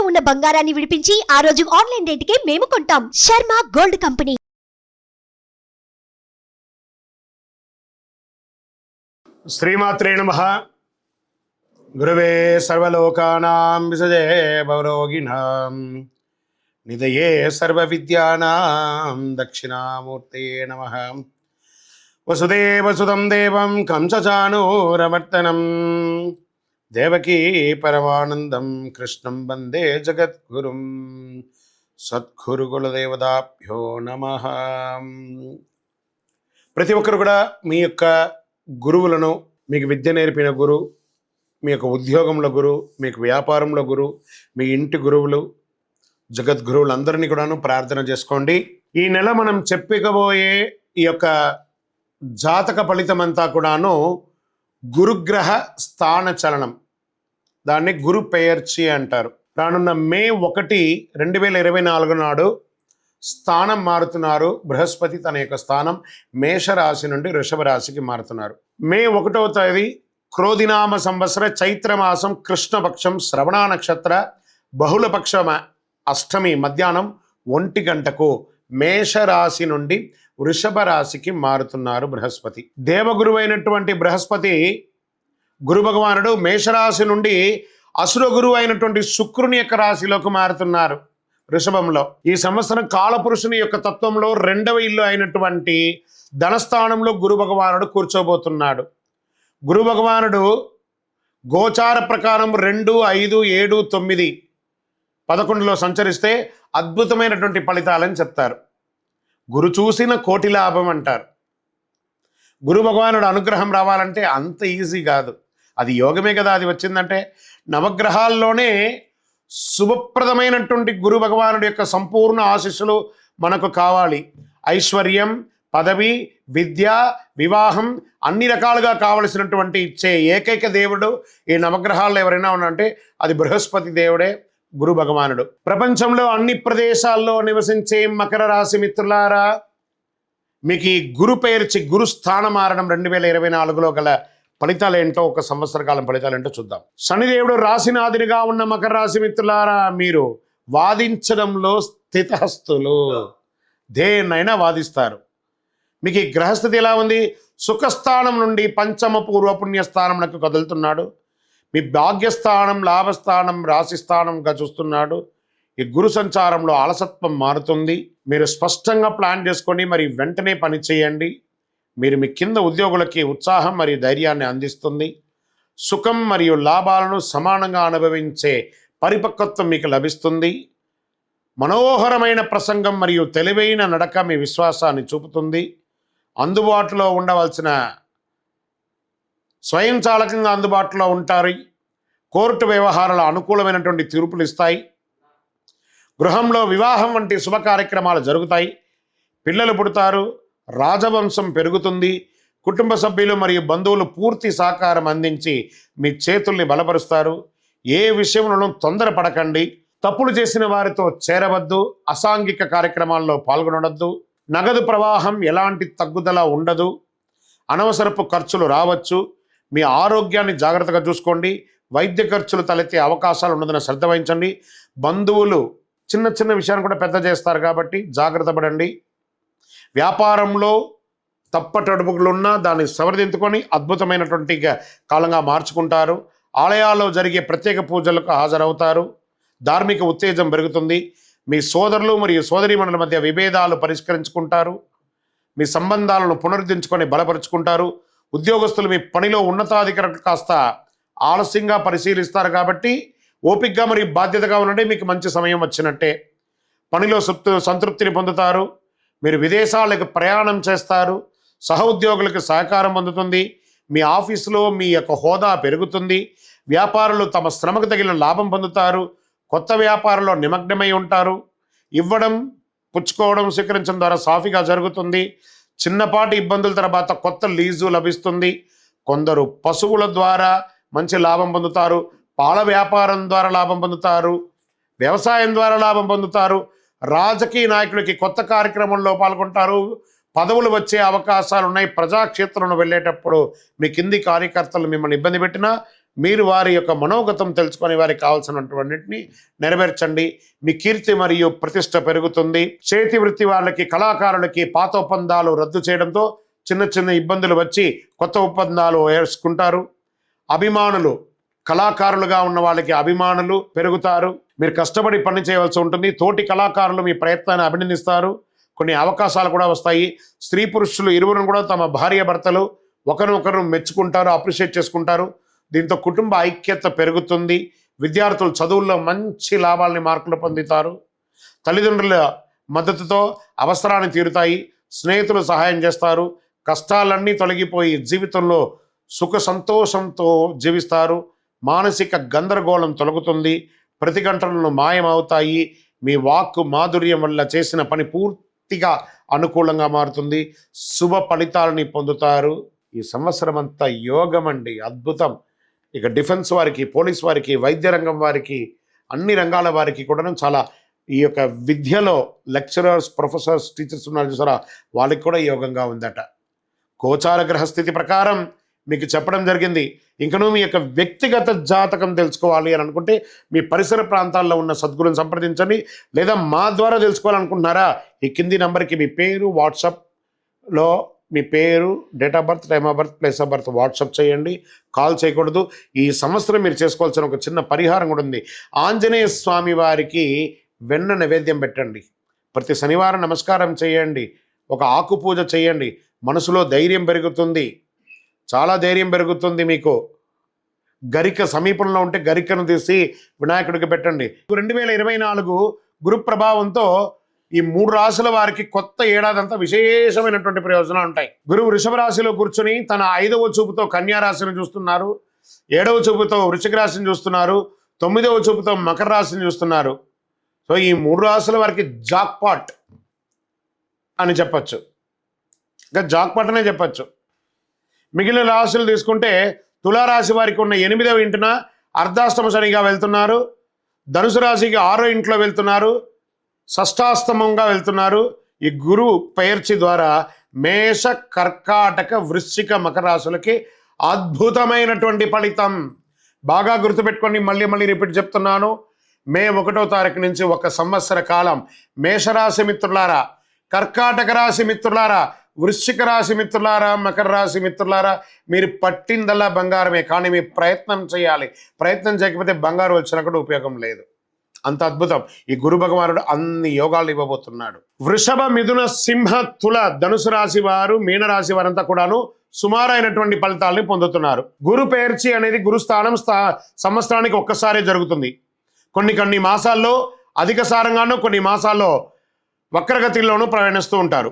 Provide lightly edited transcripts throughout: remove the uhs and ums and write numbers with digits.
ఉన్న బంగారాన్ని విడిపించి ఆ రోజు ఆన్లైన్ రేటుకే మేము కొంటాం. Sharma gold company. శ్రీమాత్రే నమః. గురవే సర్వలోకానాం విసజే భవరోగిణాం నిధయే సర్వవిద్యానాం దక్షిణామూర్తే నమః. వసుదేవసుతం దేవం కంసచానూరమర్దనం దేవకీ పరమానందం కృష్ణం వందే జగద్గురుం. సద్గురు కులదేవతాభ్యో నమః. ప్రతి ఒక్కరు కూడా మీ యొక్క గురువులను, మీకు విద్య నేర్పిన గురు, మీ యొక్క ఉద్యోగంలో గురు, మీకు వ్యాపారంలో గురు, మీ ఇంటి గురువులు, జగద్గురువులందరినీ కూడాను ప్రార్థన చేసుకోండి. ఈ నెల మనం చెప్పుకోబోయే ఈ యొక్క జాతక ఫలితమంతా కూడాను గురుగ్రహ స్థాన చలనం, దాన్ని గురు పెయర్చి అంటారు. రానున్న మే 1, 2024 నాడు స్థానం మారుతున్నారు. బృహస్పతి తన యొక్క స్థానం మేషరాశి నుండి వృషభ రాశికి మారుతున్నారు. మే 1వ తేదీ క్రోధినామ సంవత్సర చైత్రమాసం కృష్ణపక్షం శ్రవణ నక్షత్ర బహుళపక్ష అష్టమి మధ్యాహ్నం 1 గంటకు మేషరాశి నుండి వృషభ రాశికి మారుతున్నారు బృహస్పతి. దేవగురువు అయినటువంటి బృహస్పతి గురు భగవానుడు మేషరాశి నుండి అసుర గురువు అయినటువంటి శుక్రుని యొక్క రాశిలోకి మారుతున్నారు వృషభంలో. ఈ సంవత్సరం కాలపురుషుని యొక్క తత్వంలో 2వ ఇల్లు అయినటువంటి ధనస్థానంలో గురు భగవానుడు కూర్చోబోతున్నాడు. గురు భగవానుడు గోచార ప్రకారం 2, 5, 7, 9, 11లో సంచరిస్తే అద్భుతమైనటువంటి ఫలితాలని చెప్తారు. గురు చూసిన కోటి లాభం అంటారు. గురు భగవానుడు అనుగ్రహం రావాలంటే అంత ఈజీ కాదు, అది యోగమే కదా. అది వచ్చిందంటే నవగ్రహాల్లోనే శుభప్రదమైనటువంటి గురు భగవానుడి యొక్క సంపూర్ణ ఆశీస్సులు మనకు కావాలి. ఐశ్వర్యం, పదవి, విద్య, వివాహం అన్ని రకాలుగా కావలసినటువంటి ఇచ్చే ఏకైక దేవుడు ఈ నవగ్రహాల్లో ఎవరైనా ఉన్నారంటే అది బృహస్పతి దేవుడే, గురు భగవానుడు. ప్రపంచంలో అన్ని ప్రదేశాల్లో నివసించే మకర రాశి మిత్రులారా, మీకు ఈ గురు పేర్చి గురు స్థానం మారడం 2024లో గల ఫలితాలు ఏంటో, ఒక సంవత్సర కాలం ఫలితాలు ఏంటో చూద్దాం. శనిదేవుడు రాశినాథునిగా ఉన్న మకర రాశి మిత్రులారా, మీరు వాదించడంలో స్థితహస్తులు, దేన్నైనా వాదిస్తారు. మీకు ఈ గ్రహస్థితి ఎలా ఉంది? సుఖస్థానం నుండి పంచమ పూర్వపుణ్యస్థానంకు కదులుతున్నాడు. మీ భాగ్యస్థానం, లాభస్థానం, రాశిస్థానంగా చూస్తున్నాడు. ఈ గురు సంచారంలో అలసత్వం మారుతుంది. మీరు స్పష్టంగా ప్లాన్ చేసుకొని మరి వెంటనే పని చేయండి. మీరు మీ కింద ఉద్యోగులకి ఉత్సాహం మరియు ధైర్యాన్ని అందిస్తుంది. సుఖం మరియు లాభాలను సమానంగా అనుభవించే పరిపక్వత్వం మీకు లభిస్తుంది. మనోహరమైన ప్రసంగం మరియు తెలివైన నడక మీ విశ్వాసాన్ని చూపుతుంది. అందుబాటులో ఉండవలసిన స్వయంచాలకంగా అందుబాటులో ఉంటారు. కోర్టు వ్యవహారాల అనుకూలమైనటువంటి తీర్పులు ఇస్తాయి. గృహంలో వివాహం వంటి శుభ కార్యక్రమాలు జరుగుతాయి. పిల్లలు పుడతారు. రాజవంశం పెరుగుతుంది. కుటుంబ సభ్యులు మరియు బంధువులు పూర్తి సహకారం అందించి మీ చేతుల్ని బలపరుస్తారు. ఏ విషయంలోనూ తొందరపడకండి. తప్పులు చేసిన వారితో చేరవద్దు. అసాంఘిక కార్యక్రమాల్లో పాల్గొనవద్దు. నగదు ప్రవాహం ఎలాంటి తగ్గుదల ఉండదు. అనవసరపు ఖర్చులు రావచ్చు. మీ ఆరోగ్యాన్ని జాగ్రత్తగా చూసుకోండి. వైద్య ఖర్చులు తలెత్తే అవకాశాలు ఉన్నదని శ్రద్ధ వహించండి. బంధువులు చిన్న చిన్న విషయాన్ని కూడా పెద్ద చేస్తారు కాబట్టి జాగ్రత్త పడండి. వ్యాపారంలో తప్పటడుపులున్నా దాన్ని సవరించుకొని అద్భుతమైనటువంటి కాలంగా మార్చుకుంటారు. ఆలయాల్లో జరిగే ప్రత్యేక పూజలకు హాజరవుతారు. ధార్మిక ఉత్తేజం పెరుగుతుంది. మీ సోదరులు మరియు సోదరీమణుల మధ్య విభేదాలు పరిష్కరించుకుంటారు. మీ సంబంధాలను పునరుద్ధరించుకొని బలపరుచుకుంటారు. ఉద్యోగస్తులు మీ పనిలో ఉన్నతాధికారులు కాస్త ఆలస్యంగా పరిశీలిస్తారు కాబట్టి ఓపికగా మరియు బాధ్యతగా ఉండండి. మీకు మంచి సమయం వచ్చినట్టే. పనిలో సంతృప్తిని పొందుతారు. మీరు విదేశాలకు ప్రయాణం చేస్తారు. సహ ఉద్యోగులకు సహకారం పొందుతుంది. మీ ఆఫీసులో మీ యొక్క హోదా పెరుగుతుంది. వ్యాపారులు తమ శ్రమకు తగిన లాభం పొందుతారు. కొత్త వ్యాపారంలో నిమగ్నమై ఉంటారు. ఇవ్వడం, పుచ్చుకోవడం, స్వీకరించడం ద్వారా సాఫీగా జరుగుతుంది. చిన్నపాటి ఇబ్బందుల తర్వాత కొత్త లీజు లభిస్తుంది. కొందరు పశువుల ద్వారా మంచి లాభం పొందుతారు. పాల వ్యాపారం ద్వారా లాభం పొందుతారు. వ్యవసాయం ద్వారా లాభం పొందుతారు. రాజకీయ నాయకులకి కొత్త కార్యక్రమంలో పాల్గొంటారు. పదవులు వచ్చే అవకాశాలు ఉన్నాయి. ప్రజాక్షేత్రంలో వెళ్ళేటప్పుడు మీ కింది కార్యకర్తలు మిమ్మల్ని ఇబ్బంది పెట్టినా మీరు వారి యొక్క మనోగతం తెలుసుకొని వారికి కావాల్సినటువంటిని నెరవేర్చండి. మీ కీర్తి మరియు ప్రతిష్ట పెరుగుతుంది. చేతి వృత్తి వాళ్ళకి, కళాకారులకి పాత ఒప్పందాలు రద్దు చేయడంతో చిన్న చిన్న ఇబ్బందులు వచ్చి కొత్త ఒప్పందాలు వేసుకుంటారు. అభిమానులు, కళాకారులుగా ఉన్న వాళ్ళకి అభిమానులు పెరుగుతారు. మీరు కష్టపడి పని చేయవలసి ఉంటుంది. తోటి కళాకారులు మీ ప్రయత్నాన్ని అభినందిస్తారు. కొన్ని అవకాశాలు కూడా వస్తాయి. స్త్రీ పురుషులు ఇరువురు కూడా తమ భార్య భర్తలు ఒకరినొకరు మెచ్చుకుంటారు, అప్రిషియేట్ చేసుకుంటారు. దీంతో కుటుంబ ఐక్యత పెరుగుతుంది. విద్యార్థులు చదువుల్లో మంచి లాభాలని, మార్కులు పొందుతారు. తల్లిదండ్రుల మద్దతుతో అవసరాన్ని తీరుతాయి. స్నేహితులు సహాయం చేస్తారు. కష్టాలన్నీ తొలగిపోయి జీవితంలో సుఖ సంతోషంతో జీవిస్తారు. మానసిక గందరగోళం తొలగుతుంది. ప్రతిఘటనలు మాయమవుతాయి. మీ వాక్కు మాధుర్యం వల్ల చేసిన పని పూర్తిగా అనుకూలంగా మారుతుంది. శుభ ఫలితాలని పొందుతారు. ఈ సంవత్సరం అంతా యోగం అండి, అద్భుతం. ఇక డిఫెన్స్ వారికి, పోలీస్ వారికి, వైద్య రంగం వారికి, అన్ని రంగాల వారికి కూడా చాలా ఈ యొక్క విద్యలో లెక్చరర్స్, ప్రొఫెసర్స్, టీచర్స్ ఉన్నారు చూసారా, వాళ్ళకి కూడా యోగంగా ఉందట. గోచార గ్రహస్థితి ప్రకారం మీకు చెప్పడం జరిగింది. ఇంకనూ మీ యొక్క వ్యక్తిగత జాతకం తెలుసుకోవాలి అని అనుకుంటే మీ పరిసర ప్రాంతాల్లో ఉన్న సద్గురుని సంప్రదించండి. లేదా మా ద్వారా తెలుసుకోవాలనుకుంటున్నారా, ఈ కింది నంబర్కి మీ పేరు, వాట్సాప్లో మీ పేరు, date of birth, time of birth, place of birth WhatsApp చేయండి. కాల్ చేయకూడదు. ఈ సంవత్సరం మీరు చేసుకోవాల్సిన ఒక చిన్న పరిహారం కూడా ఉంది. ఆంజనేయ స్వామి వారికి వెన్న నైవేద్యం పెట్టండి. ప్రతి శనివారం నమస్కారం చేయండి. ఒక ఆకు పూజ చేయండి. మనసులో ధైర్యం పెరుగుతుంది, చాలా ధైర్యం పెరుగుతుంది. మీకు గరిక సమీపంలో ఉంటే గరికను తీసి వినాయకుడికి పెట్టండి. 2024 గురు ప్రభావంతో ఈ 3 రాశుల వారికి కొత్త ఏడాదంతా విశేషమైనటువంటి ప్రయోజనాలు ఉంటాయి. గురువు వృషభ రాశిలో కూర్చొని తన 5వ చూపుతో కన్యా రాశిని చూస్తున్నారు, 7వ చూపుతో వృశ్చిక రాశిని చూస్తున్నారు, 9వ చూపుతో మకర రాశిని చూస్తున్నారు. సో ఈ 3 రాశుల వారికి జాక్పాట్ అని చెప్పచ్చు, ఇంకా జాక్పాట్ అనే చెప్పచ్చు. మిగిలిన రాశులు తీసుకుంటే తులారాశి వారికి ఉన్న 8వ ఇంటిన అర్ధాష్టమ శనిగా వెళ్తున్నారు. ధనుసు రాశికి 6వ ఇంట్లో వెళ్తున్నారు, షష్టాష్టమంగా వెళ్తున్నారు. ఈ గురువు పెయర్చి ద్వారా మేష, కర్కాటక, వృశ్చిక, మకర రాశులకి అద్భుతమైనటువంటి ఫలితం. బాగా గుర్తుపెట్టుకోండి, మళ్ళీ రిపీట్ చెప్తున్నాను. మే 1వ తారీఖు నుంచి 1 సంవత్సర కాలం మేషరాశి మిత్రులారా, కర్కాటక రాశి మిత్రులారా, వృశ్చిక రాశి మిత్రులారా, మకర రాశి మిత్రులారా, మీరు పట్టిందల్లా బంగారమే. కానీ మీ ప్రయత్నం చేయాలి. ప్రయత్నం చేయకపోతే బంగారు వచ్చినా కూడా ఉపయోగం లేదు. అంత అద్భుతం. ఈ గురు భగవానుడు అన్ని యోగాలు ఇవ్వబోతున్నాడు. వృషభ, మిథున, సింహ, తుల, ధనుసు రాశి వారు, మీనరాశి వారంతా కూడాను సుమారైనటువంటి ఫలితాలని పొందుతున్నారు. గురు పెయర్చి అనేది గురుస్థానం సంవత్సరానికి ఒక్కసారే జరుగుతుంది. కొన్ని మాసాల్లో అధిక సారంగానూ, కొన్ని మాసాల్లో వక్రగతిలోనూ ప్రయాణిస్తూ ఉంటారు.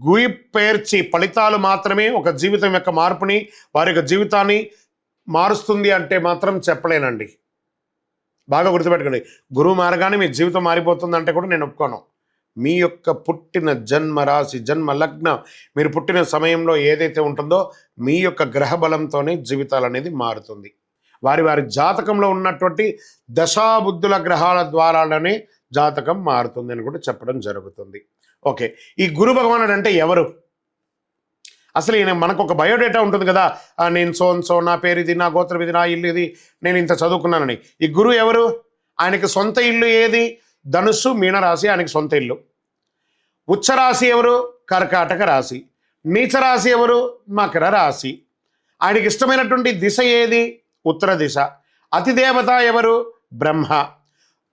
గురి పెయర్చి ఫలితాలు మాత్రమే ఒక జీవితం యొక్క మార్పుని, వారి యొక్క జీవితాన్ని మారుస్తుంది అంటే మాత్రం చెప్పలేనండి. బాగా గుర్తుపెట్టుకోండి. గురువు మారగానే మీ జీవితం మారిపోతుంది అంటే కూడా నేను ఒప్పుకోను. మీ యొక్క పుట్టిన జన్మ రాశి, జన్మ లగ్నం, మీరు పుట్టిన సమయంలో ఏదైతే ఉంటుందో మీ యొక్క గ్రహ బలంతోనే జీవితాలు అనేది మారుతుంది. వారి జాతకంలో ఉన్నటువంటి దశాబుద్ధుల గ్రహాల ద్వారానే జాతకం మారుతుంది అని కూడా చెప్పడం జరుగుతుంది. ఓకే, ఈ గురు భగవానుడు అంటే ఎవరు? అసలు ఈయన మనకు ఒక బయోడేటా ఉంటుంది కదా, నేను సో నా పేరు ఇది, నా గోత్రం ఇది, నా ఇల్లు ఇది, నేను ఇంత చదువుకున్నానని. ఈ గురువు ఎవరు? ఆయనకి సొంత ఇల్లు ఏది? ధనుస్సు, మీనరాశి ఆయనకి సొంత ఇల్లు. ఉచ్చరాశి ఎవరు? కర్కాటక రాశి. నీచరాశి ఎవరు? మకర రాశి. ఆయనకి ఇష్టమైనటువంటి దిశ ఏది? ఉత్తర దిశ. అతిదేవత ఎవరు? బ్రహ్మ.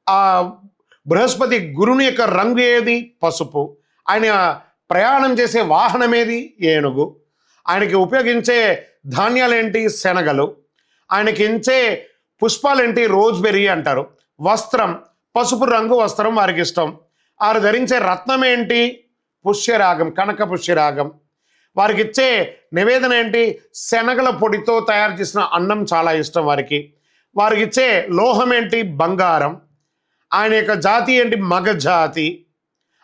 ఆ బృహస్పతి గురుని యొక్క రంగు ఏది? పసుపు. ఆయన ప్రయాణం చేసే వాహనం ఏది? ఏనుగు. ఆయనకి ఉపయోగించే ధాన్యాలేంటి? శనగలు. ఆయనకి ఇచ్చే పుష్పాలేంటి? రోజ్బెర్రీ అంటారు. వస్త్రం, పసుపు రంగు వస్త్రం వారికి ఇష్టం. వారు ధరించే రత్నం ఏంటి? పుష్యరాగం, కనక పుష్యరాగం. వారికి ఇచ్చే నివేదన ఏంటి? శనగల పొడితో తయారు చేసిన అన్నం చాలా ఇష్టం వారికి. వారికి ఇచ్చే లోహం ఏంటి? బంగారం. ఆయన యొక్క జాతి ఏంటి? మగ జాతి.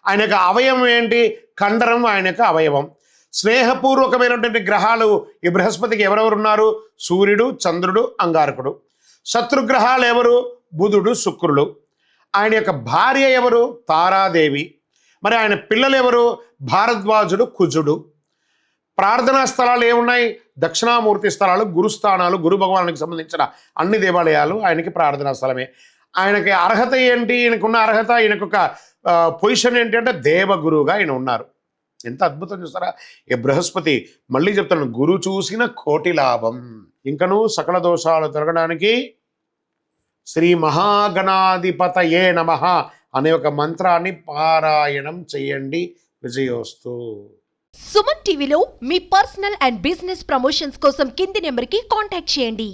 ఆయన యొక్క అవయవం ఏంటి? కండరం ఆయన యొక్క అవయవం. స్నేహపూర్వకమైనటువంటి గ్రహాలు ఈ బృహస్పతికి ఎవరెవరు ఉన్నారు? సూర్యుడు, చంద్రుడు, అంగారకుడు. శత్రుగ్రహాలు ఎవరు? బుధుడు, శుక్రుడు. ఆయన యొక్క భార్య ఎవరు? తారాదేవి. మరి ఆయన పిల్లలు ఎవరు? భారద్వాజుడు, కుజుడు. ప్రార్థనా స్థలాలు ఏమున్నాయి? దక్షిణామూర్తి స్థలాలు, గురుస్థానాలు, గురు భగవానికి సంబంధించిన అన్ని దేవాలయాలు ఆయనకి ప్రార్థనా స్థలమే. ఆయనకి అర్హత ఏంటి? ఈయనకున్న అర్హత, ఈయనకొక పొజిషన్ ఏంటి అంటే దేవగురువుగా ఆయన ఉన్నారు. ఎంత అద్భుతం చూస్తారా! ఏ బృహస్పతి, మళ్ళీ చెప్తాను, గురు చూసిన కోటి లాభం. ఇంకను సకల దోషాలు తొలగడానికి శ్రీ మహాగణాధిపతయే నమః అనే ఒక మంత్రాన్ని పారాయణం చేయండి. విజయోస్తు. సుమన్ టీవీలో మీ పర్సనల్ అండ్ బిజినెస్ ప్రమోషన్స్ కోసం కింది నెంబర్కి కాంటాక్ట్ చేయండి.